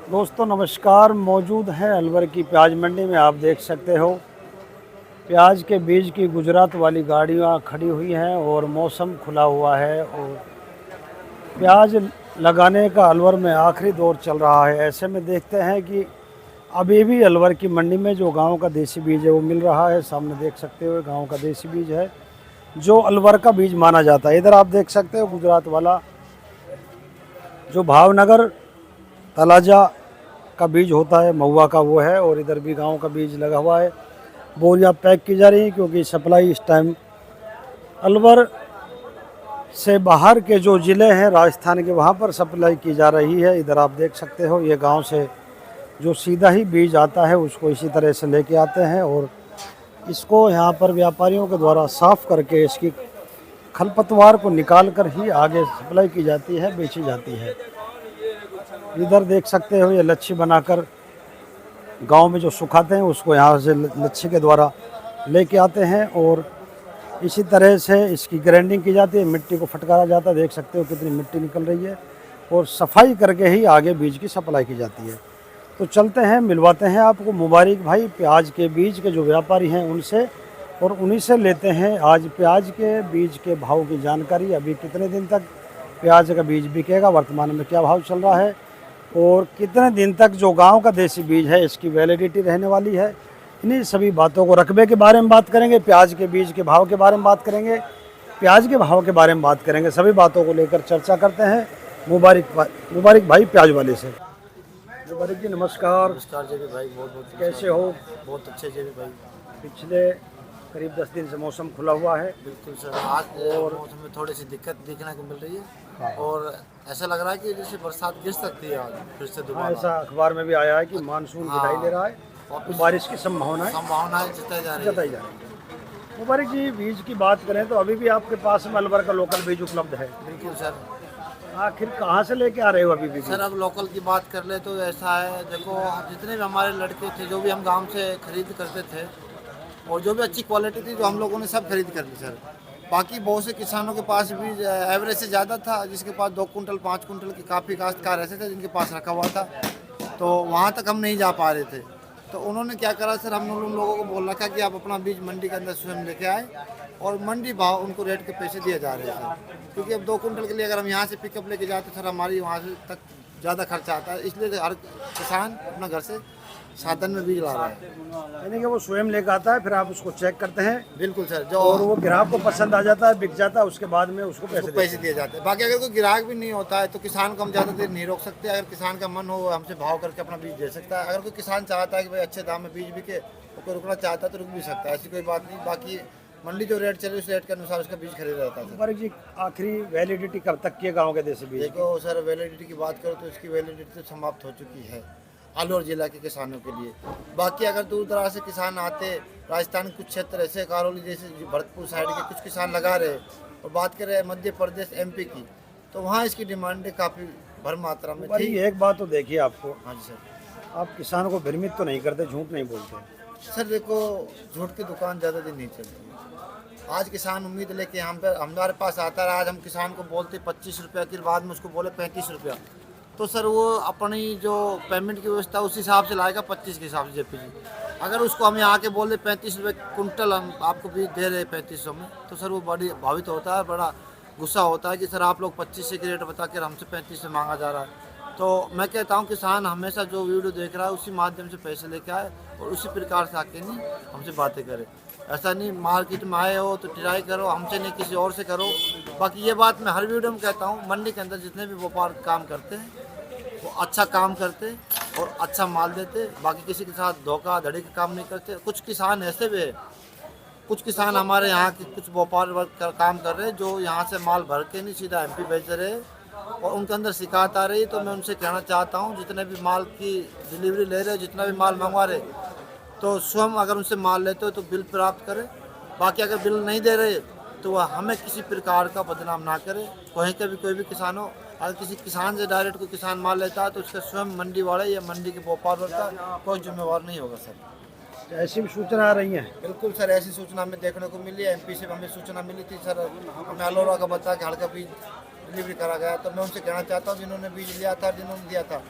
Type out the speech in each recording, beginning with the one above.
दोस्तों नमस्कार। मौजूद हैं अलवर की प्याज मंडी में। आप देख सकते हो प्याज के बीज की गुजरात वाली गाड़ियां खड़ी हुई हैं और मौसम खुला हुआ है और प्याज लगाने का अलवर में आखिरी दौर चल रहा है। ऐसे में देखते हैं कि अभी भी अलवर की मंडी में जो गांव का देसी बीज है वो मिल रहा है। सामने देख सकते हो गांव का देसी बीज है जो अलवर का बीज माना जाता है। इधर आप देख सकते हो गुजरात वाला जो भावनगर तलाजा का बीज होता है, महुआ का, वो है। और इधर भी गांव का बीज लगा हुआ है। बोरियां पैक की जा रही हैं क्योंकि सप्लाई इस टाइम अलवर से बाहर के जो ज़िले हैं राजस्थान के, वहां पर सप्लाई की जा रही है। इधर आप देख सकते हो ये गांव से जो सीधा ही बीज आता है उसको इसी तरह से लेके आते हैं और इसको यहाँ पर व्यापारियों के द्वारा साफ़ करके इसकी खरपतवार को निकाल कर ही आगे सप्लाई की जाती है, बेची जाती है। इधर देख सकते हो ये लच्छी बनाकर गांव में जो सुखाते हैं उसको यहाँ से लच्छी के द्वारा लेके आते हैं और इसी तरह से इसकी ग्राइंडिंग की जाती है। मिट्टी को फटकारा जाता है, देख सकते हो कितनी मिट्टी निकल रही है, और सफाई करके ही आगे बीज की सप्लाई की जाती है। तो चलते हैं, मिलवाते हैं आपको मुबारक भाई प्याज के बीज के जो व्यापारी हैं उनसे, और उन्हीं से लेते हैं आज प्याज के बीज के भाव की जानकारी। अभी कितने दिन तक प्याज का बीज बिकेगा, वर्तमान में क्या भाव चल रहा है, और कितने दिन तक जो गांव का देसी बीज है इसकी वैलिडिटी रहने वाली है। इन्हीं सभी बातों को, रकबे के बारे में बात करेंगे, प्याज के बीज के भाव के बारे में बात करेंगे, प्याज के भाव के बारे में बात करेंगे। सभी बातों को लेकर चर्चा करते हैं मुबारक भाई प्याज वाले से। मुबारक जी नमस्कार। नमस्कार जेबी भाई, बहुत बहुत कैसे हो? बहुत अच्छे जेबी भाई। पिछले करीब 10 दिन से मौसम खुला हुआ है। बिल्कुल सर, आज और मौसम में थोड़ी सी दिक्कत देखने को मिल रही है। हाँ। और ऐसा लग रहा है कि जैसे बरसात गिर सकती है आज फिर से हाँ, दोबारा। ऐसा अखबार में भी आया है कि मानसून हाँ। दिखाई दे रहा है तो बारिश की संभावनाएं संभावनाएं जताई जा रही है। जताई जा रही है। मुबारक जी बीज की बात करें तो अभी भी आपके पास में अलवर का लोकल बीज उपलब्ध है। बिल्कुल सर। आखिर कहाँ से लेके आ रहे हो अभी भी? सर अब लोकल की बात कर ले तो ऐसा है, देखो जितने भी हमारे लड़के थे जो भी हम गांव से खरीद करते थे और जो भी अच्छी क्वालिटी थी जो हम लोगों ने सब खरीद कर ली सर। बाकी बहुत से किसानों के पास भी एवरेज से ज़्यादा था, जिसके पास 2 कुंटल 5 कुंटल की काफ़ी काश्तकार ऐसे थे जिनके पास रखा हुआ था, तो वहाँ तक हम नहीं जा पा रहे थे। तो उन्होंने क्या करा सर, हमने उन लोगों को बोल रखा कि आप अपना बीज मंडी के अंदर स्वयं लेके आए और मंडी भाव उनको रेट के पैसे दिए जा रहे हैं। क्योंकि अब 2 कुंटल के लिए अगर हम यहाँ से पिकअप लेके जाते सर, हमारी वहाँ से तक ज़्यादा खर्चा आता है, इसलिए हर किसान अपना घर से साधन में बीज ला रहा है। यानी कि वो स्वयं लेकर आता है, फिर आप उसको चेक करते हैं। बिल्कुल सर। जो और वो ग्राहक को पसंद आ जाता है, बिक जाता है, उसके बाद में उसको पैसे दिए जाते हैं। बाकी अगर कोई ग्राहक भी नहीं होता है तो किसान को हम ज़्यादा देर नहीं रोक सकते। अगर किसान का मन हो हमसे भाव करके अपना बीज दे सकता है। अगर कोई किसान चाहता है कि भाई अच्छे दाम में बीज बिके तो कोई रुकना चाहता है तो रुक भी सकता है, ऐसी कोई बात नहीं। बाकी मंडी जो रेट चले उस रेट के अनुसार उसका बीज खरीदा जाता है। मुबारक जी आखिरी वैलिडिटी कब तक की है गाँव के देसी बीज? देखो सर, वैलिडिटी की बात करो तो इसकी वैलिडिटी तो समाप्त हो चुकी है अलवर जिला के किसानों के लिए। बाकी अगर दूर दराज से किसान आते, राजस्थान के कुछ क्षेत्र ऐसे करौली जैसे भरतपुर साइड के कुछ किसान लगा रहे, और बात करें मध्य प्रदेश MP की, तो वहाँ इसकी डिमांड काफ़ी भर मात्रा में थी। एक बात तो देखिए आपको। हाँ जी सर। आप किसानों को भ्रमित तो नहीं करते, झूठ नहीं बोलते? सर देखो, झूठ की दुकान ज़्यादा दिन नहीं चलती। आज किसान उम्मीद लेके हमारे पास आता है, आज हम किसान को बोलते 25 रुपया की, बाद में उसको बोले 35 रुपया, तो सर वो अपनी जो पेमेंट की व्यवस्था उस हिसाब से लाएगा 25 के हिसाब से जेपी जी। अगर उसको हम यहाँ के बोल दे 35 रुपये कुंटल हम आपको बीज दे रहे 3500 में, तो सर वो बड़ी भावित होता है, बड़ा गुस्सा होता है कि सर आप लोग 25 के रेट बता कर हमसे 35 से मांगा जा रहा है। तो मैं कहता हूँ किसान हमेशा जो वीडियो देख रहा है उसी माध्यम से पैसे लेके आए और उसी प्रकार से आके नहीं हमसे बातें करे। ऐसा नहीं मार्केट में आए हो तो ट्राई करो, हमसे नहीं किसी और से करो। बाकी ये बात मैं हर वीडियो में कहता हूँ, मंडी के अंदर जितने भी व्यापार काम करते हैं वो अच्छा काम करते और अच्छा माल देते। बाकी किसी के साथ धोखाधड़ी का काम नहीं करते। कुछ किसान ऐसे भी है, कुछ किसान हमारे यहाँ के कुछ व्यापार काम कर रहे हैं जो यहाँ से माल भर के नहीं सीधा MP भेज रहे और उनके अंदर शिकायत आ रही है। तो मैं उनसे कहना चाहता हूँ जितने भी माल की डिलीवरी ले रहे, जितना भी माल मंगवा रहे, तो स्वयं अगर उनसे माल लेते हो तो बिल प्राप्त करें। बाकी अगर बिल नहीं दे रहे तो वह हमें किसी प्रकार का बदनाम ना करे। कहीं का भी कोई भी किसान हो, अगर किसी किसान से डायरेक्ट कोई किसान माल लेता है तो उसका स्वयं मंडी वाले या मंडी के व्यापार होता है, कोई जिम्मेवार नहीं होगा सर। ऐसी भी सूचना आ रही हैं? बिल्कुल सर, ऐसी सूचना हमें देखने को मिली है। MP से हमें सूचना मिली थी सर, हमें अलोरा का बता के हल्का बीज डिलीवरी करा गया। तो मैं उनसे कहना चाहता हूँ जिन्होंने बीज लिया था, जिन्होंने दिया था,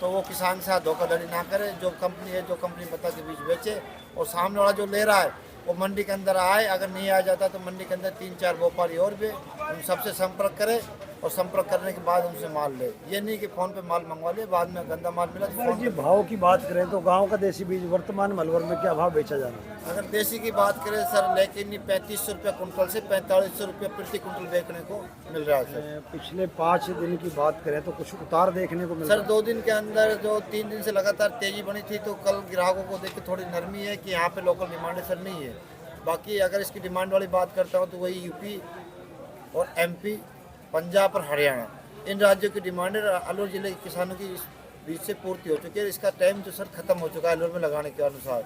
तो वो किसान के साथ धोखाधड़ी ना करे। जो कंपनी है, जो कंपनी बता के बीज बेचे, और सामने वाला जो ले रहा है वो मंडी के अंदर आए। अगर नहीं आ जाता तो मंडी के अंदर 3-4 व्यापारी और भी, उन सबसे संपर्क करे और संपर्क करने के बाद उनसे माल ले। ये नहीं कि फ़ोन पे माल मंगवा ले, बाद में गंदा माल मिला तो अगर जी भाव की बात करें तो गांव का देसी बीज वर्तमान में अलवर में क्या भाव बेचा जा रहा है? अगर देसी की बात करें सर, लेकिन 3500 रुपये कुंटल से 4500 रुपये प्रति कुंटल बेचने को मिल रहा है सर। पिछले 5 दिन की बात करें तो कुछ उतार देखने को मिल रहा सर 2 दिन के अंदर जो 3 दिन से लगातार तेजी बनी थी, तो कल ग्राहकों को देख के थोड़ी नरमी है कि यहाँ पे लोकल डिमांड सर नहीं है। बाकी अगर इसकी डिमांड वाली बात करता हूँ तो वही यूपी और एमपी, पंजाब और हरियाणा, इन राज्यों की डिमांड है। अलवर जिले के किसानों की इस बीच से पूर्ति हो चुकी है। इसका टाइम तो सर खत्म हो चुका है अलवर में लगाने के अनुसार।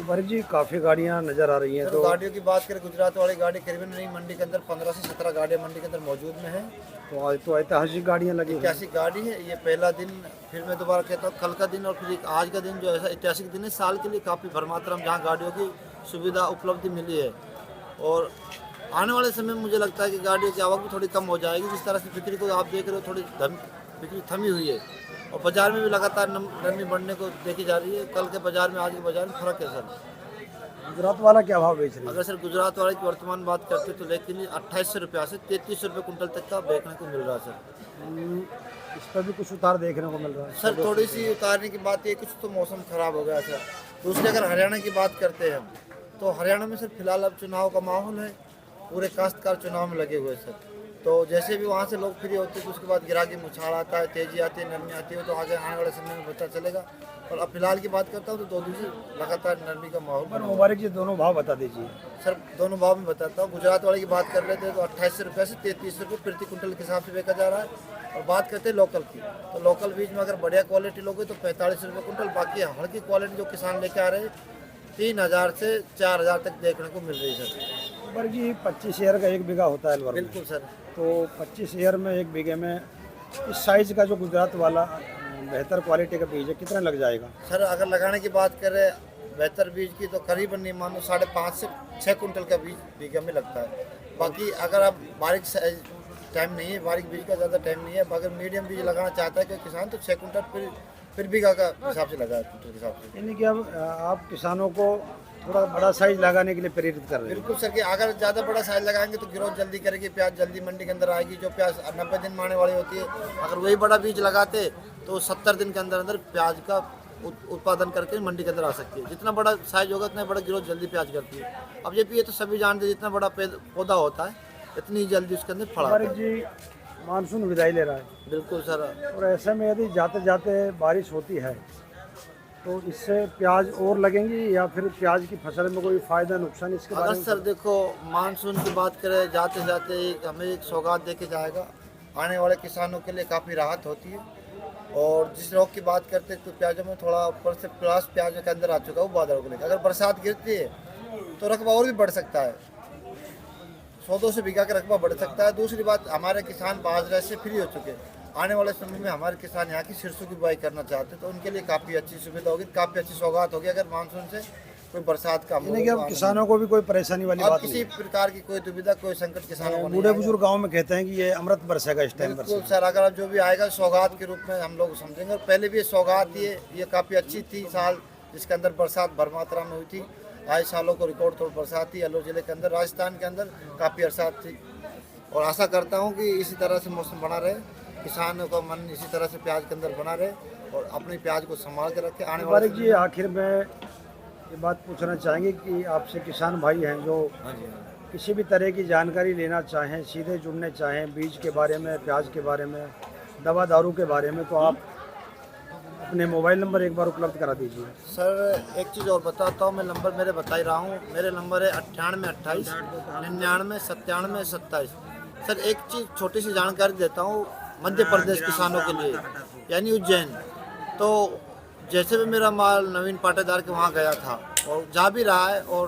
है जी काफ़ी गाड़ियाँ नज़र आ रही हैं। तो गाड़ियों की बात करें, गुजरात वाली गाड़ी करीबन नहीं, मंडी के अंदर 15 से 17 गाड़ियाँ मंडी के अंदर मौजूद में है। तो आज तो ऐतिहासिक गाड़ियाँ लगी हुई हैं। 81 गाड़ी है। ये पहला दिन, फिर मैं दोबारा कहता हूँ, कल का दिन और फिर एक आज का दिन जो ऐसा ऐतिहासिक दिन है साल के लिए, काफ़ी भर मात्रा में जहाँ गाड़ियों की सुविधा उपलब्धि मिली है। और आने वाले समय में मुझे लगता है कि गाड़ियों की आवक भी थोड़ी कम हो जाएगी। जिस तरह से बिक्री को आप देख रहे हो, थोड़ी बिक्री थमी हुई है और बाजार में भी लगातार नरमी बढ़ने को देखी जा रही है। कल के बाजार में आज के बाजार में फर्क है सर। गुजरात वाला क्या भाव बेच रही है? अगर सर गुजरात वाले की वर्तमान बात करते तो लेकिन 2800 रुपया से 3300 रुपये कुंटल तक का बेचने को मिल रहा है सर। इस पर भी कुछ उतार देखने को मिल रहा है सर थोड़ी सी उतारने की बात है, कुछ तो मौसम खराब हो गया सर। दूसरे अगर हरियाणा की बात करते हैं हम, तो हरियाणा में सर फिलहाल अब चुनाव का माहौल है, पूरे काश्तकार चुनाव में लगे हुए सर। तो जैसे भी वहाँ से लोग फ्री होते हैं तो उसके बाद गिराकी मुछाड़ आता है, तेजी आती है, नरमी आती है, तो आगे आने वाले समय में पता चलेगा। और अब फिलहाल की बात करता हूँ तो 2 दिन से लगातार नरमी का माहौल बना हुआ है। मुबारक जी दोनों भाव बता दीजिए सर। दोनों भाव में बताता हूँ। गुजरात वाले की बात कर लेते हैं तो 2800 रुपये से 3300 रुपये प्रति कुंटल के हिसाब से बेचा जा रहा है। और बात करते हैं लोकल की, तो लोकल बीज में अगर बढ़िया क्वालिटी लोगे तो 4500 रुपये कुंटल। बाकी हल्की क्वालिटी जो किसान लेके आ रहे हैं 3000 से 4000 तक देखने को मिल रही है सर। मुबारक जी 25 शेयर का 1 बीघा होता है अलवर में। बिल्कुल सर। तो 25 शेयर में 1 बीघे में इस साइज का जो गुजरात वाला बेहतर क्वालिटी का बीज है कितना लग जाएगा? सर अगर लगाने की बात करें बेहतर बीज की तो करीबन नहीं मानो 5.5 से 6 कुंटल का बीज बीघे में लगता है। बाकी अगर आप बारीक टाइम नहीं है, बारीक बीज का ज़्यादा टाइम नहीं है, अगर मीडियम बीज लगाना चाहता है कोई किसान तो 6 कुंटल फिर बीघा का हिसाब से लगा कुंटल के हिसाब से। यानी कि अब आप किसानों को थोड़ा बड़ा साइज लगाने के लिए प्रेरित कर रहे हैं। बिल्कुल सर, कि अगर ज़्यादा बड़ा साइज लगाएंगे तो ग्रोथ जल्दी करेगी, प्याज जल्दी मंडी के अंदर आएगी। जो प्याज 90 दिन में आने वाली होती है, अगर वही बड़ा बीज लगाते तो 70 दिन के अंदर अंदर प्याज का उत्पादन करके मंडी के अंदर आ सकती है। जितना बड़ा साइज होगा उतना बड़ा ग्रोथ जल्दी प्याज करती है। अब ये भी ये तो सभी जानते हैं, जितना बड़ा पौधा होता है इतनी जल्दी उसके अंदर फल आता है। जी मानसून विदाई ले रहा है। बिल्कुल सर। और ऐसे में यदि जाते जाते बारिश होती है तो इससे प्याज और लगेंगी या फिर प्याज की फसल में कोई फ़ायदा नुकसान इसके बारे अगर में? सर देखो मानसून की बात करें, जाते जाते हमें एक सौगात देके जाएगा। आने वाले किसानों के लिए काफ़ी राहत होती है। और जिस रोग की बात करते हैं तो प्याजों में थोड़ा ऊपर से प्लस प्याज के अंदर आ चुका है वो बादलों को लेकर। अगर बरसात गिरती है तो रकबा और भी बढ़ सकता है, 100-200 बीघा का रकबा बढ़ सकता है। दूसरी बात, हमारे किसान बाजरे से फ्री हो चुके हैं। आने वाले समय में हमारे किसान यहाँ की सरसों की बुआई करना चाहते हैं तो उनके लिए काफ़ी अच्छी सुविधा होगी, काफ़ी अच्छी सौगात होगी अगर मानसून से कोई बरसात का यानी कि अब किसानों को भी कोई परेशानी वाली अब बात किसी प्रकार की कोई दुविधा, कोई संकट किसानों को नहीं बूढ़े आएगा। बुजुर्ग गांव में कहते हैं कि ये अमृत बरसेगा इस टाइम पर। बिल्कुल सर, अगर जो भी आएगा सौगात के रूप में हम लोग समझेंगे। और पहले भी ये सौगात ये काफ़ी अच्छी थी साल, जिसके अंदर बरसात भर मात्रा में हुई थी। आए सालों को रिकॉर्ड तोड़ बरसात थी अलवर जिले के अंदर, राजस्थान के अंदर काफ़ी बरसात थी। और आशा करता हूँ कि इसी तरह से मौसम बना रहे, किसानों का मन इसी तरह से प्याज के अंदर बना रहे और अपनी प्याज को संभाल के रखे। आने वाले जी आखिर में ये बात पूछना चाहेंगे कि आपसे किसान भाई हैं जो किसी भी तरह की जानकारी लेना चाहें, सीधे जुड़ने चाहें बीज के बारे में, प्याज के बारे में, दवा दारू के बारे में, तो आप अपने मोबाइल नंबर एक बार उपलब्ध करा दीजिए। सर एक चीज़ और बताता हूँ, मैं नंबर मेरे बता ही रहा हूँ। मेरे नंबर है 9828 99 97 27। सर एक चीज़ छोटी सी जानकारी देता हूँ मध्य प्रदेश किसानों के लिए, यानी उज्जैन। तो जैसे भी मेरा माल नवीन पाटेदार के वहाँ गया था और जा भी रहा है और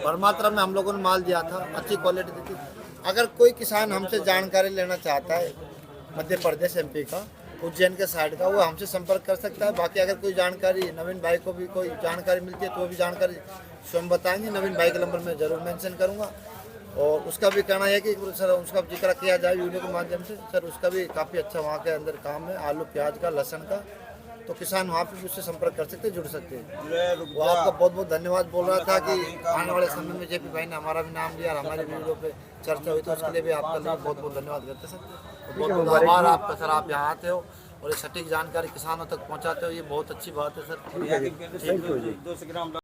भर मात्रा में हम लोगों ने माल दिया था, अच्छी क्वालिटी दी थी। अगर कोई किसान हमसे जानकारी लेना चाहता है मध्य प्रदेश MP का, उज्जैन के साइड का, वो हमसे संपर्क कर सकता है। बाकी अगर कोई जानकारी नवीन भाई को भी कोई जानकारी मिलती है तो वो भी जानकारी स्वयं बताएंगे। नवीन भाई का नंबर मैं ज़रूर मेंशन करूँगा। और उसका भी कहना है कि सर उसका जिक्र किया जाए वीडियो के माध्यम से। सर उसका भी काफ़ी अच्छा वहाँ के अंदर काम है, आलू प्याज का, लहसुन का। तो किसान वहाँ पे भी उससे संपर्क कर सकते हैं, जुड़ सकते हैं। वो आपका बहुत बहुत धन्यवाद बोल रहा था कि आने वाले समय में जेपी भाई ने हमारा भी नाम लिया और हमारे वीडियो पे चर्चा हुई, तो उसके लिए भी आपका लिए बहुत बहुत धन्यवाद करते हैं सर। बहुत बहुत आभार आपका सर, आप यहाँ आते हो और ये सटीक जानकारी किसानों तक पहुँचाते हो, ये बहुत अच्छी बात है सर। Thank you ji.